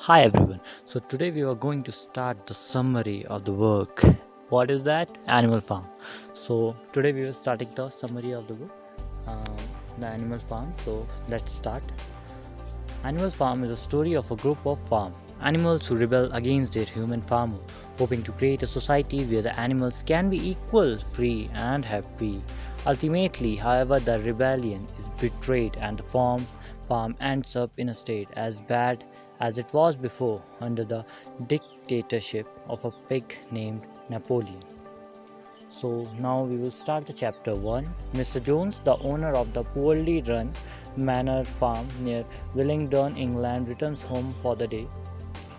Hi everyone. So today we are going to start the summary of the work. What is that? Animal Farm. So today we are starting the summary of the book, the Animal Farm. So let's start. Animal Farm is a story of a group of farm animals who rebel against their human farmer, hoping to create a society where the animals can be equal, free, and happy. Ultimately, however, the rebellion is betrayed and the farm ends up in a state as bad as it was before under the dictatorship of a pig named Napoleon. So now we will start the chapter 1. Mr. Jones, the owner of the poorly run manor farm near Willingdon, England, returns home for the day.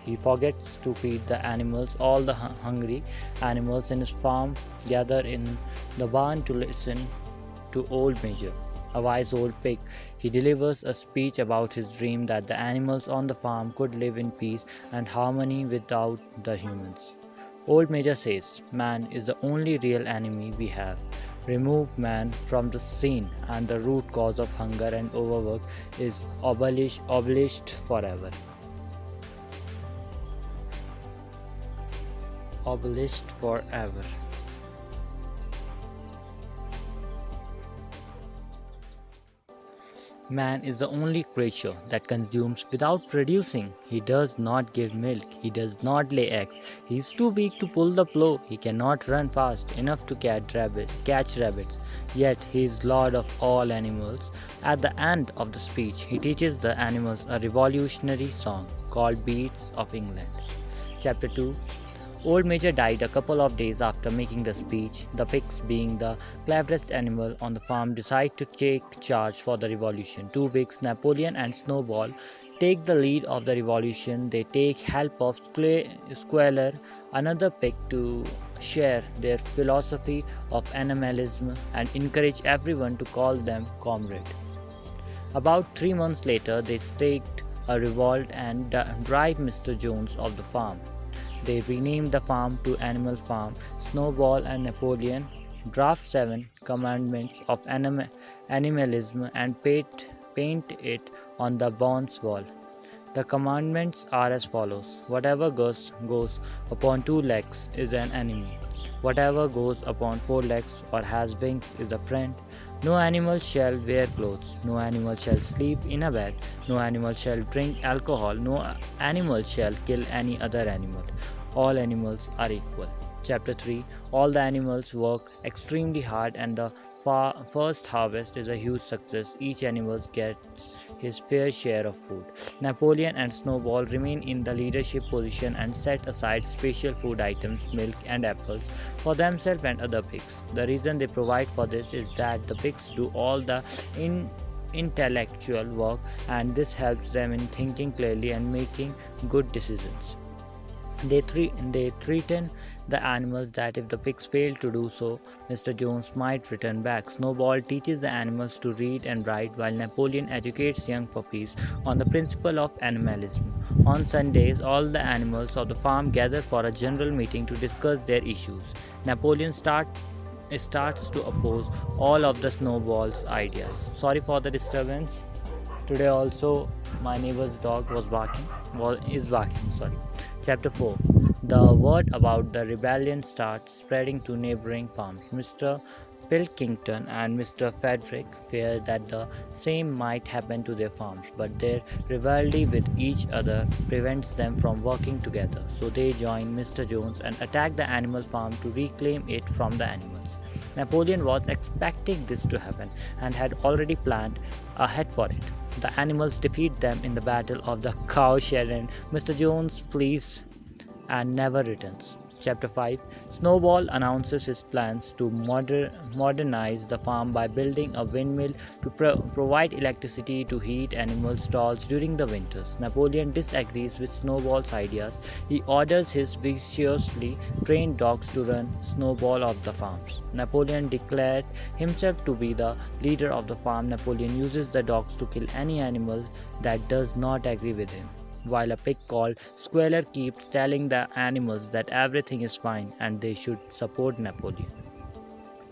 He forgets to feed the animals. All the hungry animals in his farm gather in the barn to listen to Old Major, a wise old pig. He delivers a speech about his dream that the animals on the farm could live in peace and harmony without the humans. Old Major says, "Man is the only real enemy we have. Remove man from the scene, and the root cause of hunger and overwork is abolished forever." Abolished forever. Man is the only creature that consumes without producing. He does not give milk. He does not lay eggs. He is too weak to pull the plow. He cannot run fast enough to catch rabbits. Yet he is lord of all animals. At the end of the speech, he teaches the animals a revolutionary song called Beasts of England. Chapter 2. Old Major died a couple of days after making the speech. The pigs, being the cleverest animal on the farm, decide to take charge for the revolution. Two pigs, Napoleon and Snowball, take the lead of the revolution. They take help of Squealer, another pig, to share their philosophy of animalism and encourage everyone to call them comrade. About 3 months later, they staged a revolt and drive Mr. Jones off the farm. They renamed the farm to Animal Farm. Snowball and Napoleon draft 7 commandments of animalism and paint it on the barn's wall. The commandments are as follows: whatever goes upon 2 legs is an enemy. Whatever goes upon 4 legs or has wings is a friend. No animal shall wear clothes. No animal shall sleep in a bed. No animal shall drink alcohol. No animal shall kill any other animal. All animals are equal. Chapter 3. All the animals work extremely hard, and the first harvest is a huge success. Each animal gets his fair share of food. Napoleon and Snowball remain in the leadership position and set aside special food items, milk and apples, for themselves and other pigs. The reason they provide for this is that the pigs do all the intellectual work, and this helps them in thinking clearly and making good decisions. They threaten the animals that if the pigs fail to do so, Mr. Jones might return back. Snowball teaches the animals to read and write, while Napoleon educates young puppies on the principle of animalism. On Sundays, all the animals of the farm gather for a general meeting to discuss their issues. Napoleon starts to oppose all of the Snowball's ideas. Sorry for the disturbance. Today also my neighbor's dog is barking. Sorry. Chapter 4. The word about the rebellion starts spreading to neighboring farms. Mr. Pilkington and Mr. Frederick fear that the same might happen to their farms, but their rivalry with each other prevents them from working together. So they join Mr. Jones and attack the animal farm to reclaim it from the animals. Napoleon was expecting this to happen and had already planned ahead for it. The animals defeat them in the Battle of the Cowshed, and Mr. Jones flees and never returns. Chapter 5. Snowball announces his plans to modernize the farm by building a windmill to provide electricity to heat animal stalls during the winters. Napoleon disagrees with Snowball's ideas. He orders his viciously trained dogs to run Snowball off the farms. Napoleon declared himself to be the leader of the farm. Napoleon uses the dogs to kill any animal that does not agree with him, while a pig called Squealer keeps telling the animals that everything is fine and they should support Napoleon.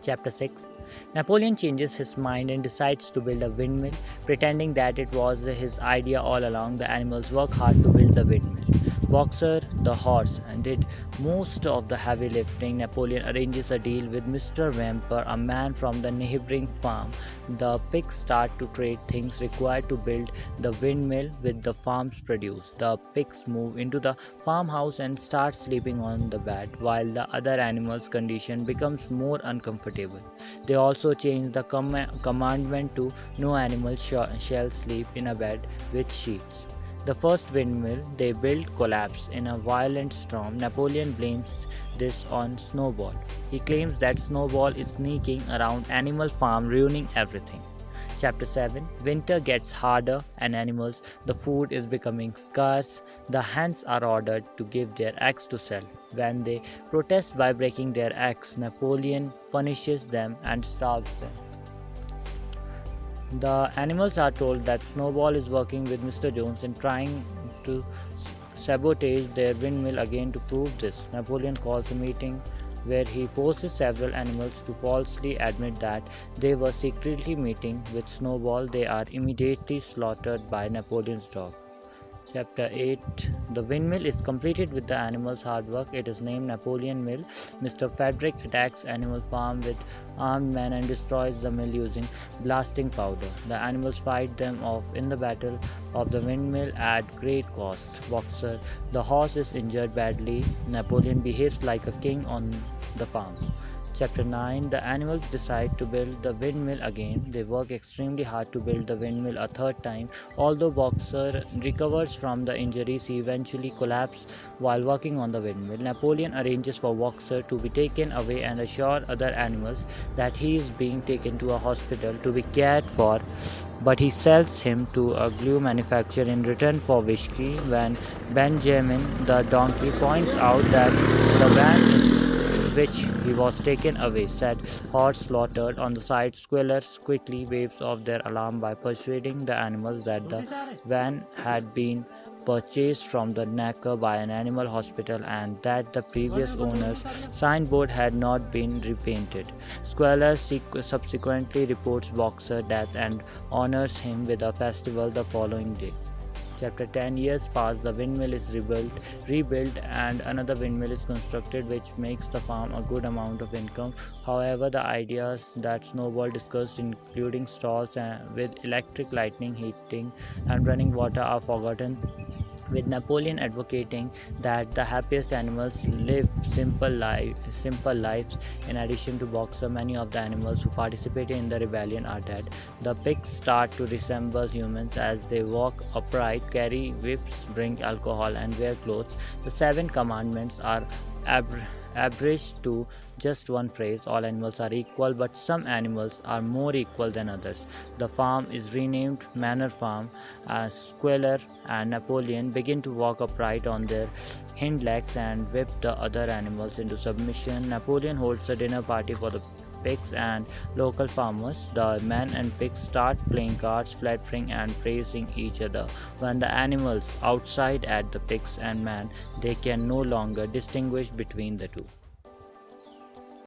Chapter 6. Napoleon changes his mind and decides to build a windmill, pretending that it was his idea all along. The animals work hard to build the windmill. Boxer, the horse, and did most of the heavy lifting. Napoleon arranges a deal with Mr. Whymper, a man from the neighboring farm. The pigs start to trade things required to build the windmill with the farm's produce. The pigs move into the farmhouse and start sleeping on the bed, while the other animals' condition becomes more uncomfortable. They also change the commandment to no animal shall sleep in a bed with sheets. The first windmill they built collapsed in a violent storm. Napoleon blames this on Snowball. He claims that Snowball is sneaking around Animal Farm, ruining everything. Chapter 7. Winter gets harder and animals. The food is becoming scarce. The hens are ordered to give their eggs to sell. When they protest by breaking their eggs, Napoleon punishes them and starves them. The animals are told that Snowball is working with Mr. Jones in trying to sabotage their windmill again. To prove this, Napoleon calls a meeting where he forces several animals to falsely admit that they were secretly meeting with Snowball. They are immediately slaughtered by Napoleon's dog. Chapter 8. The windmill is completed with the animals' hard work. It is named Napoleon Mill. Mr. Frederick attacks Animal Farm with armed men and destroys the mill using blasting powder. The animals fight them off in the battle of the windmill at great cost. Boxer, the horse, is injured badly. Napoleon behaves like a king on the farm. Chapter 9. The animals decide to build the windmill again. They work extremely hard to build the windmill a third time. Although Boxer recovers from the injuries, he eventually collapses while working on the windmill. Napoleon arranges for Boxer to be taken away and assures other animals that he is being taken to a hospital to be cared for, but he sells him to a glue manufacturer in return for whiskey. When Benjamin the donkey points out that the van which he was taken away said horse slaughtered on the side, squealers quickly waves off their alarm by persuading the animals that the van had been purchased from the knacker by an animal hospital and that the previous owner's signboard had not been repainted. Squealer subsequently reports Boxer's death and honors him with a festival the following day. Chapter 10. Years pass, the windmill is rebuilt and another windmill is constructed, which makes the farm a good amount of income. However, the ideas that Snowball discussed, including stalls with electric lightning, heating and running water, are forgotten, with Napoleon advocating that the happiest animals live simple lives. In addition to Boxer, many of the animals who participated in the rebellion are dead. The pigs start to resemble humans as they walk upright, carry whips, drink alcohol, and wear clothes. The 7 commandments are abridged to just one phrase: all animals are equal, but some animals are more equal than others. The farm is renamed Manor Farm as Squealer and Napoleon begin to walk upright on their hind legs and whip the other animals into submission. Napoleon holds a dinner party for the pigs and local farmers. The men and pigs start playing cards, flattering and praising each other. When the animals outside at the pigs and men, they can no longer distinguish between the two.